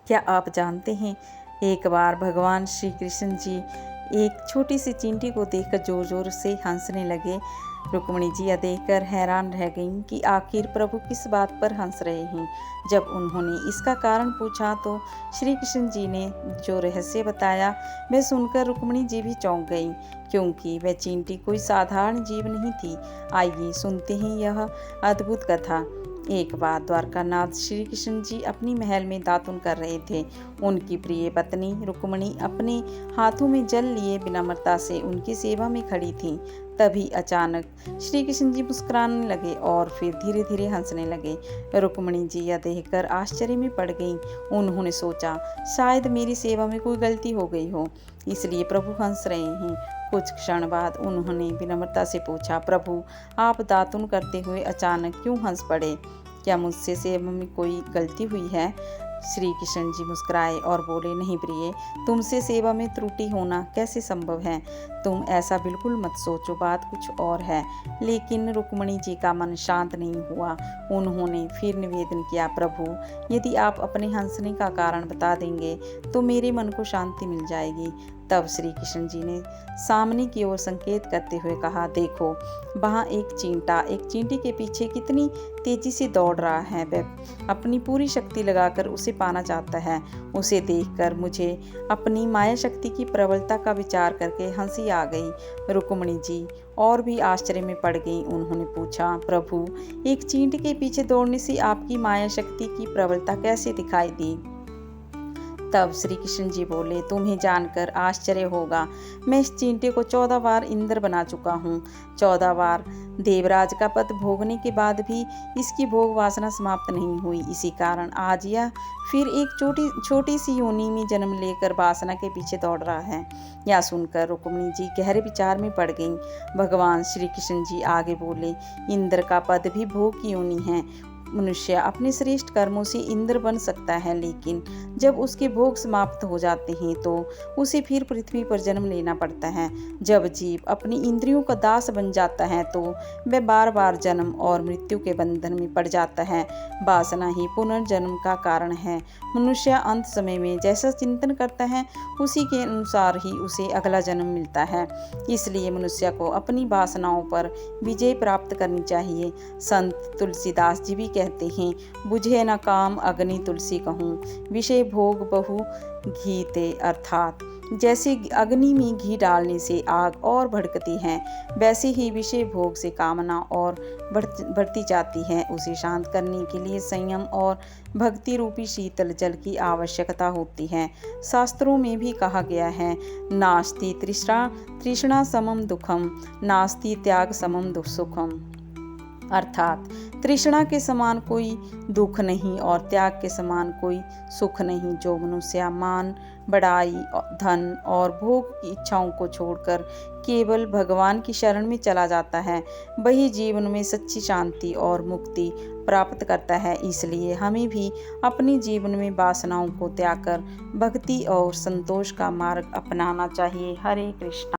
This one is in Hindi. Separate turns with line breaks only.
क्या आप जानते हैं, एक बार भगवान श्री कृष्ण जी एक छोटी सी चींटी को देखकर जोर जोर से हंसने लगे। रुक्मिणी जी यह देखकर हैरान रह गईं कि आखिर प्रभु किस बात पर हंस रहे हैं। जब उन्होंने इसका कारण पूछा तो श्री कृष्ण जी ने जो रहस्य बताया वह सुनकर रुक्मिणी जी भी चौंक गईं, क्योंकि वह चींटी कोई साधारण जीव नहीं थी। आइए सुनते हैं यह अद्भुत कथा। एक बार द्वारकानाथ श्री कृष्ण जी अपनी महल में दातुन कर रहे थे। उनकी प्रिय पत्नी रुक्मिणी अपने हाथों में जल लिए विनम्रता से उनकी सेवा में खड़ी थीं। तभी अचानक श्री कृष्ण जी मुस्कुराने लगे और फिर धीरे धीरे हंसने लगे। रुक्मिणी जी यह देखकर आश्चर्य में पड़ गईं। उन्होंने सोचा, शायद मेरी सेवा में कोई गलती हो गई हो, इसलिए प्रभु हंस रहे हैं। कुछ क्षण बाद उन्होंने विनम्रता से पूछा, प्रभु आप दातुन करते हुए अचानक क्यों हंस पड़े? क्या मुझसे सेवा में कोई गलती हुई है? श्री कृष्ण जी मुस्कुराए और बोले, नहीं प्रिय, तुमसे सेवा में त्रुटि होना कैसे संभव है? तुम ऐसा बिल्कुल मत सोचो, बात कुछ और है। लेकिन रुक्मिणी जी का मन शांत नहीं हुआ। उन्होंने फिर निवेदन किया, प्रभु यदि आप अपने हंसने का कारण बता देंगे तो मेरे मन को शांति मिल जाएगी। तब श्री कृष्ण जी ने सामने की ओर संकेत करते हुए कहा, देखो वहाँ एक चींटा एक चींटी के पीछे कितनी तेजी से दौड़ रहा है। वह अपनी पूरी शक्ति लगाकर उसे पाना चाहता है। उसे देखकर मुझे अपनी माया शक्ति की प्रबलता का विचार करके हंसी आ गई। रुक्मिणी जी और भी आश्चर्य में पड़ गई। उन्होंने पूछा, प्रभु एक चींटी के पीछे दौड़ने से आपकी माया शक्ति की प्रबलता कैसे दिखाई दी? तब श्री कृष्ण जी बोले, तुम्हें जानकर आश्चर्य होगा, मैं इस चींटे को 14 बार इंद्र बना चुका हूँ। 14 बार देवराज का पद भोगने के बाद भी इसकी भोग वासना समाप्त नहीं हुई। इसी कारण आज यह फिर एक छोटी सी योनि में जन्म लेकर वासना के पीछे दौड़ रहा है। यह सुनकर रुक्मिणी जी गहरे विचार में पड़ गईं। भगवान श्री कृष्ण जी आगे बोले, इंद्र का पद भी भोग की योनि है। मनुष्य अपने श्रेष्ठ कर्मों से इंद्र बन सकता है, लेकिन जब उसके भोग समाप्त हो जाते हैं तो उसे फिर पृथ्वी पर जन्म लेना पड़ता है। जब जीव अपनी इंद्रियों का दास बन जाता है तो वह बार बार जन्म और मृत्यु के बंधन में पड़ जाता है। वासना ही पुनर्जन्म का कारण है। मनुष्य अंत समय में जैसा चिंतन करता है उसी के अनुसार ही उसे अगला जन्म मिलता है। इसलिए मनुष्य को अपनी वासनाओं पर विजय प्राप्त करनी चाहिए। संत तुलसीदास जी भी कहते हैं, बुझे न काम अग्नि तुलसी कहूँ, विषय भोग बहु घी ते। अर्थात जैसे अग्नि में घी डालने से आग और भड़कती है, वैसे ही विषय भोग से कामना और बढ़ती जाती है। उसे शांत करने के लिए संयम और भक्ति रूपी शीतल जल की आवश्यकता होती है। शास्त्रों में भी कहा गया है, नास्ति तृष्णा समम दुखम, नास्ति त्याग समम सुखम। अर्थात तृष्णा के समान कोई दुख नहीं और त्याग के समान कोई सुख नहीं। जो मनुष्य मान, बड़ाई, धन और भोग की इच्छाओं को छोड़कर केवल भगवान की शरण में चला जाता है, वही जीवन में सच्ची शांति और मुक्ति प्राप्त करता है। इसलिए हमें भी अपने जीवन में वासनाओं को त्याग कर भक्ति और संतोष का मार्ग अपनाना चाहिए। हरे कृष्णा।